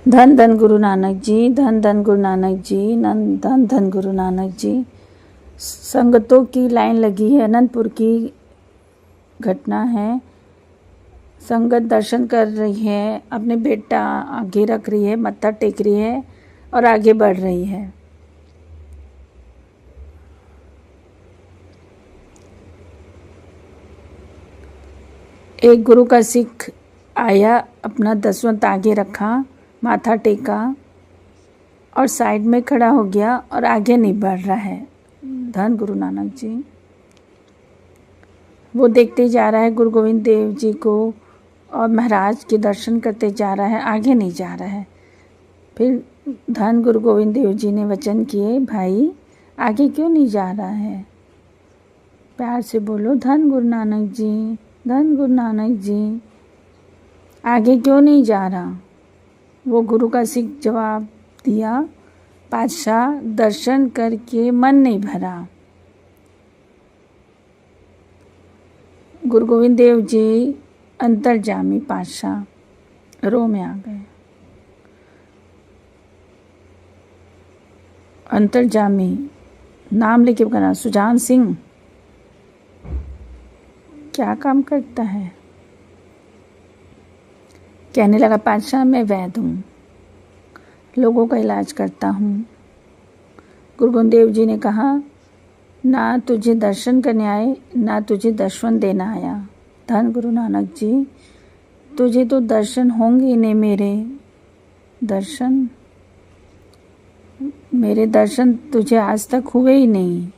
धन धन गुरु नानक जी, धन धन गुरु नानक जी, धन धन गुरु नानक जी। संगतों की लाइन लगी है। अनंतपुर की घटना है। संगत दर्शन कर रही है, अपने बेटा आगे रख रही है, मत्था टेक रही है और आगे बढ़ रही है। एक गुरु का सिख आया, अपना दसवंत आगे रखा, माथा टेका और साइड में खड़ा हो गया और आगे नहीं बढ़ रहा है। धन गुरु नानक जी। वो देखते जा रहा है गुरु गोविंद देव जी को और महाराज के दर्शन करते जा रहा है, आगे नहीं जा रहा है। फिर धन गुरु गोविंद देव जी ने वचन किए, भाई आगे क्यों नहीं जा रहा है? प्यार से बोलो, धन गुरु नानक जी, धन गुरु नानक जी, आगे क्यों नहीं जा रहा? वो गुरु का सिख जवाब दिया, पातशाह दर्शन करके मन नहीं भरा। गुरु गोविंद देव जी अंतर्जामी पातशाह रो में आ गए। अंतर्जामी नाम लेके कहा, सुजान सिंह क्या काम करता है? कहने लगा, पातशाह मैं वैद्य हूँ, लोगों का इलाज करता हूँ। गुरु गोविंद देव जी ने कहा, ना तुझे दर्शन करने आए, ना तुझे दर्शन देना आया। धन गुरु नानक जी, तुझे तो दर्शन होंगे नहीं। मेरे दर्शन तुझे आज तक हुए ही नहीं।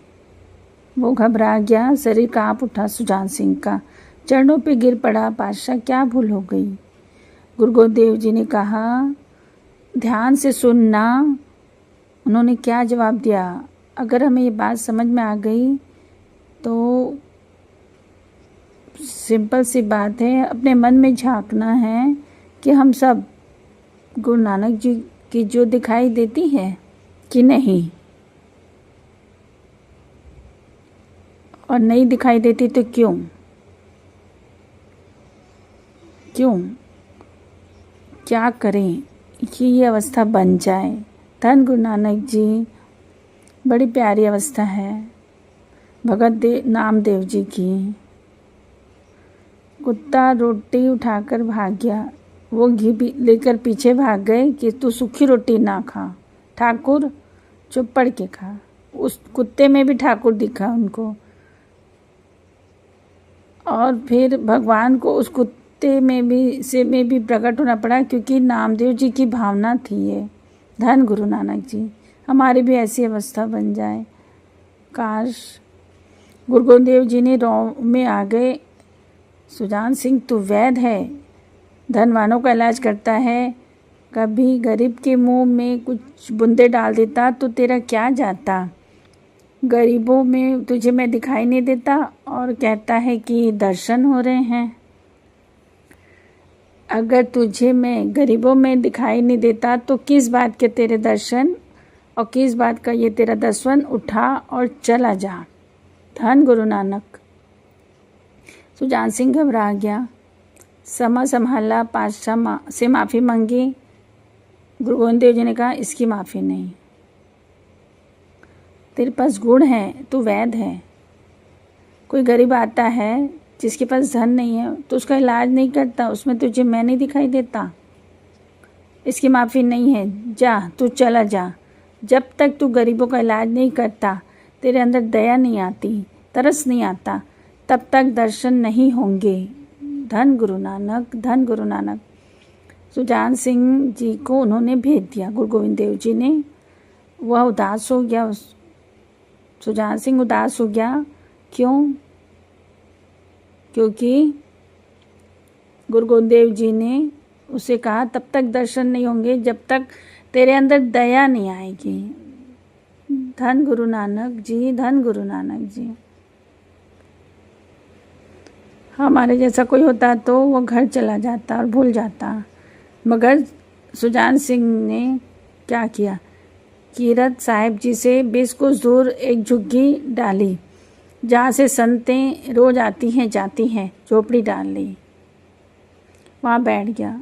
वो घबरा गया, शरीर कांप उठा। सुजान सिंह का चरणों पे गिर पड़ा, पातशाह क्या भूल हो गई? गुरु गोविंद देव जी ने कहा, ध्यान से सुनना। उन्होंने क्या जवाब दिया? अगर हमें ये बात समझ में आ गई तो सिंपल सी बात है, अपने मन में झांकना है कि हम सब गुरु नानक जी की जो दिखाई देती है कि नहीं, और नहीं दिखाई देती तो क्यों? क्या करें कि ये अवस्था बन जाए? धन गुरु नानक जी, बड़ी प्यारी अवस्था है भगत नामदेव जी की। कुत्ता रोटी उठाकर भाग गया, वो घी लेकर पीछे भाग गए कि तू सूखी रोटी ना खा, ठाकुर चुप पड़ के खा। उस कुत्ते में भी ठाकुर दिखा उनको, और फिर भगवान को उस कुत्ते में भी प्रकट होना पड़ा, क्योंकि नामदेव जी की भावना थी ये। धन गुरु नानक जी, हमारी भी ऐसी अवस्था बन जाए काश। गुरु गोविंद देव जी ने रो में आ गए, सुजान सिंह तू वैद्य है, धनवानों का इलाज करता है, कभी गरीब के मुंह में कुछ बूंदे डाल देता तो तेरा क्या जाता? गरीबों में तुझे मैं दिखाई नहीं देता और कहता है कि दर्शन हो रहे हैं। अगर तुझे मैं गरीबों में दिखाई नहीं देता तो किस बात के तेरे दर्शन और किस बात का ये तेरा दसवन? उठा और चला जा। धन गुरु नानक। सुजान सिंह घबरा गया, समा संभाला, पातशाह से माफ़ी मांगी। गुरु गोविंद देव जी ने कहा, इसकी माफ़ी नहीं, तेरे पास गुण है, तू वैद्य है। कोई गरीब आता है जिसके पास धन नहीं है तो उसका इलाज नहीं करता, उसमें तुझे मैं नहीं दिखाई देता, इसकी माफ़ी नहीं है, जा तू चला जा। जब तक तू गरीबों का इलाज नहीं करता, तेरे अंदर दया नहीं आती, तरस नहीं आता, तब तक दर्शन नहीं होंगे। धन गुरु नानक, धन गुरु नानक। सुजान सिंह जी को उन्होंने भेज दिया गुरु गोविंद देव जी ने। वह उदास हो गया, सुजान सिंह उदास हो गया। क्यों? क्योंकि गुरु गोविंद देव जी ने उसे कहा, तब तक दर्शन नहीं होंगे जब तक तेरे अंदर दया नहीं आएगी। धन गुरु नानक जी, धन गुरु नानक जी। हमारे जैसा कोई होता तो वो घर चला जाता और भूल जाता, मगर सुजान सिंह ने क्या किया? कीरत साहिब जी से 20 कोस दूर एक झुग्गी डाली, जहाँ से संतें रोज आती हैं जाती हैं, झोपड़ी डाल ली, वहाँ बैठ गया।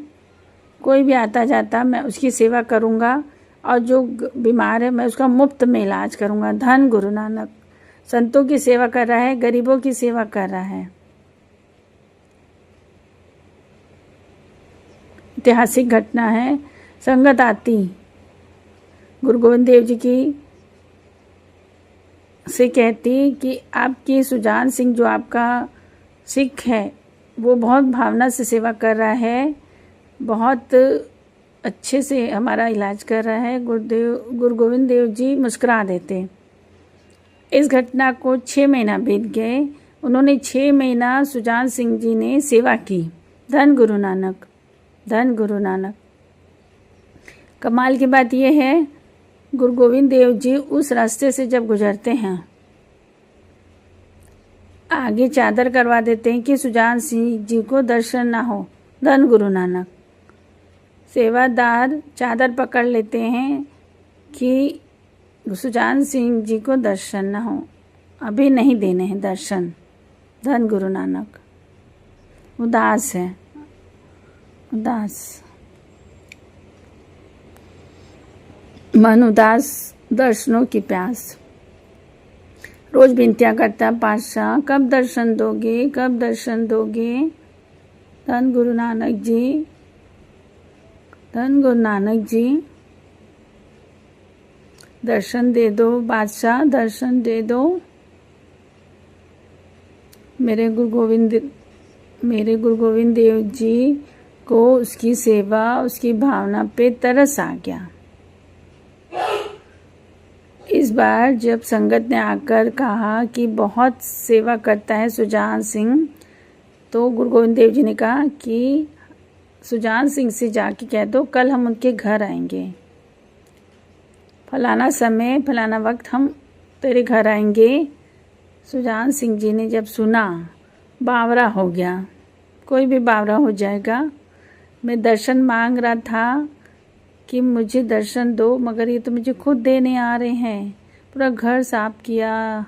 कोई भी आता जाता मैं उसकी सेवा करूँगा, और जो बीमार है मैं उसका मुफ्त में इलाज करूँगा। धन गुरु नानक। संतों की सेवा कर रहा है, गरीबों की सेवा कर रहा है। ऐतिहासिक घटना है। संगत आती गुरु गोविंद देव जी की से कहती कि आपकी सुजान सिंह जो आपका सिख है वो बहुत भावना से सेवा कर रहा है, बहुत अच्छे से हमारा इलाज कर रहा है। गुरु गोविंद देव जी मुस्कुरा देते। इस घटना को 6 महीना बीत गए। उन्होंने 6 महीना सुजान सिंह जी ने सेवा की। धन गुरु नानक, धन गुरु नानक। कमाल की बात यह है, गुरु गोविंद देव जी उस रास्ते से जब गुजरते हैं, आगे चादर करवा देते हैं कि सुजान सिंह जी को दर्शन ना हो। धन गुरु नानक। सेवादार चादर पकड़ लेते हैं कि सुजान सिंह जी को दर्शन ना हो, अभी नहीं देने हैं दर्शन। धन गुरु नानक। उदास है, उदास मन, उदास दर्शनों की प्यास। रोज विनतियाँ करता पातशाह, कब दर्शन दोगे, कब दर्शन दोगे। धन गुरु नानक जी, धन गुरु नानक जी। दर्शन दे दो बादशाह, दर्शन दे दो। मेरे गुरु गोविंद देव जी को उसकी सेवा, उसकी भावना पे तरस आ गया। इस बार जब संगत ने आकर कहा कि बहुत सेवा करता है सुजान सिंह, तो गुरु गोविंद देव जी ने कहा कि सुजान सिंह से जाके कह दो कल हम उनके घर आएंगे, फलाना समय फलाना वक्त हम तेरे घर आएंगे। सुजान सिंह जी ने जब सुना, बावरा हो गया। कोई भी बावरा हो जाएगा। मैं दर्शन मांग रहा था कि मुझे दर्शन दो, मगर ये तो मुझे खुद देने आ रहे हैं। पूरा घर साफ किया,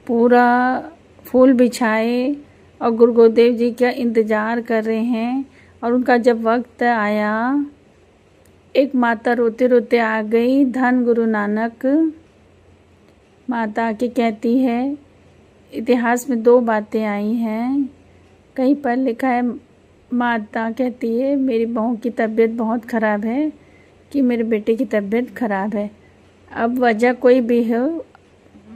पूरा फूल बिछाए और गुरु गोविंद जी का इंतज़ार कर रहे हैं। और उनका जब वक्त आया, एक माता रोते रोते आ गई। धन गुरु नानक। माता आके कहती है, इतिहास में 2 बातें आई हैं, कहीं पर लिखा है। माता कहती है मेरी बहू की तबीयत बहुत ख़राब है, कि मेरे बेटे की तबीयत ख़राब है। अब वजह कोई भी हो,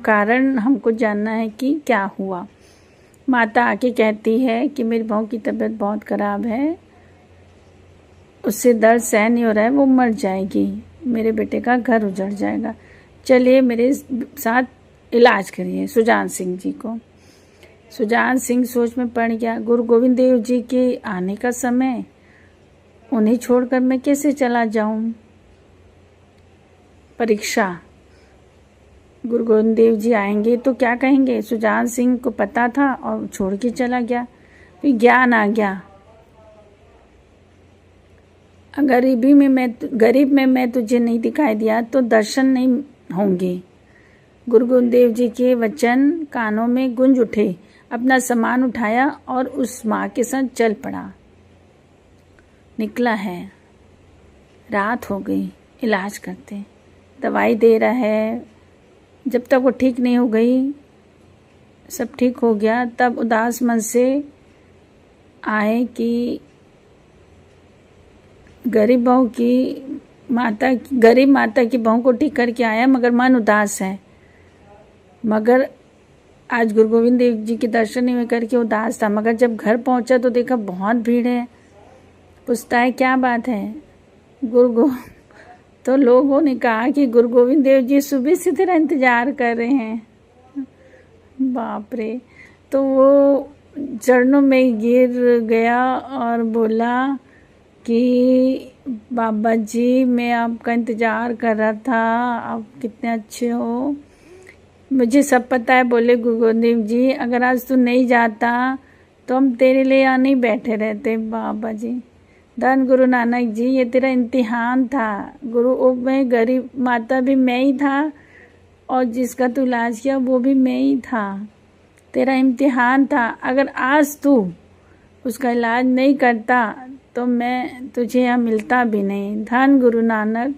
कारण हमको जानना है कि क्या हुआ। माता आके कहती है कि मेरी बहू की तबीयत बहुत ख़राब है, उससे दर्द सहन नहीं हो रहा है, वो मर जाएगी, मेरे बेटे का घर उजड़ जाएगा, चलिए मेरे साथ इलाज करिए सुजान सिंह जी को। सुजान सिंह सोच में पड़ गया, गुरु गोविंद देव जी के आने का समय, उन्हें छोड़कर मैं कैसे चला जाऊं। परीक्षा, गुरु गोविंद देव जी आएंगे तो क्या कहेंगे। सुजान सिंह को पता था और छोड़ के चला गया। फिर ज्ञान आ गया, गरीब में मैं तुझे नहीं दिखाई दिया तो दर्शन नहीं होंगे। गुरु गोविंद देव जी के वचन कानों में गूंज उठे। अपना सामान उठाया और उस माँ के साथ चल पड़ा। निकला है, रात हो गई, इलाज करते, दवाई दे रहा है। जब तक वो ठीक नहीं हो गई, सब ठीक हो गया, तब उदास मन से आए कि गरीब माता की बहू को ठीक करके आया, मगर मन उदास है। मगर आज गुरु गोविंद देव जी के दर्शन नहीं करके उदास था। मगर जब घर पहुंचा तो देखा बहुत भीड़ है। पूछता है क्या बात है। तो लोगों ने कहा कि गुरु गोविंद देव जी सुबह से तेरा इंतजार कर रहे हैं। बाप रे। तो वो चरणों में गिर गया और बोला कि बाबा जी मैं आपका इंतज़ार कर रहा था, आप कितने अच्छे हो, मुझे सब पता है। बोले गुरु गोविंद देव जी अगर आज तू नहीं जाता तो हम तेरे लिए यहाँ नहीं बैठे रहते। बाबा जी, धन गुरु नानक जी, ये तेरा इम्तिहान था। में गरीब माता भी मैं ही था और जिसका तू इलाज किया वो भी मैं ही था। तेरा इम्तिहान था। अगर आज तू उसका इलाज नहीं करता तो मैं तुझे यहाँ मिलता भी नहीं। धन गुरु नानक।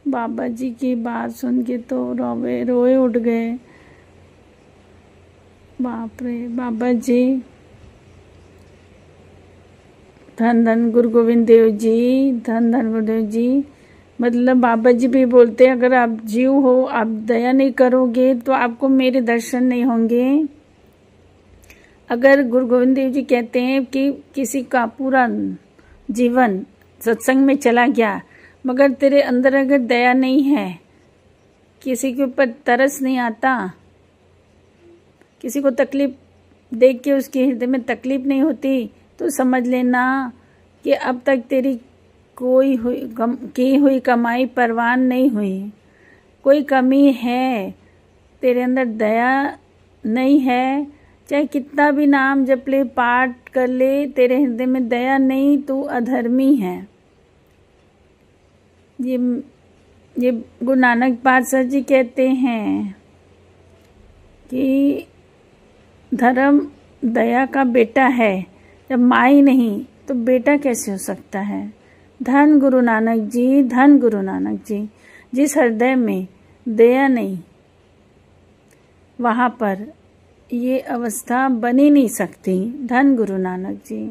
बाबा जी की बात सुन के तो रोए उठ गए। बाप रे बाबा जी। धन धन गुरु गोविंद देव जी, धन धन गुरुदेव जी। मतलब बाबा जी भी बोलते अगर आप जीव हो, आप दया नहीं करोगे तो आपको मेरे दर्शन नहीं होंगे। अगर गुरु गोविंद देव जी कहते हैं कि किसी का पूरा जीवन सत्संग में चला गया मगर तेरे अंदर अगर दया नहीं है, किसी के ऊपर तरस नहीं आता, किसी को तकलीफ देख के उसके हृदय में तकलीफ नहीं होती, तो समझ लेना कि अब तक तेरी की हुई कमाई परवान नहीं हुई। कोई कमी है, तेरे अंदर दया नहीं है। चाहे कितना भी नाम जप ले, पाठ कर ले, तेरे हृदय में दया नहीं, तू अधर्मी है। ये गुरु नानक पातशाह जी कहते हैं कि धर्म दया का बेटा है। जब माँ ही नहीं तो बेटा कैसे हो सकता है। धन गुरु नानक जी, धन गुरु नानक जी। जिस हृदय में दया नहीं, वहाँ पर ये अवस्था बन ही नहीं सकती। धन गुरु नानक जी।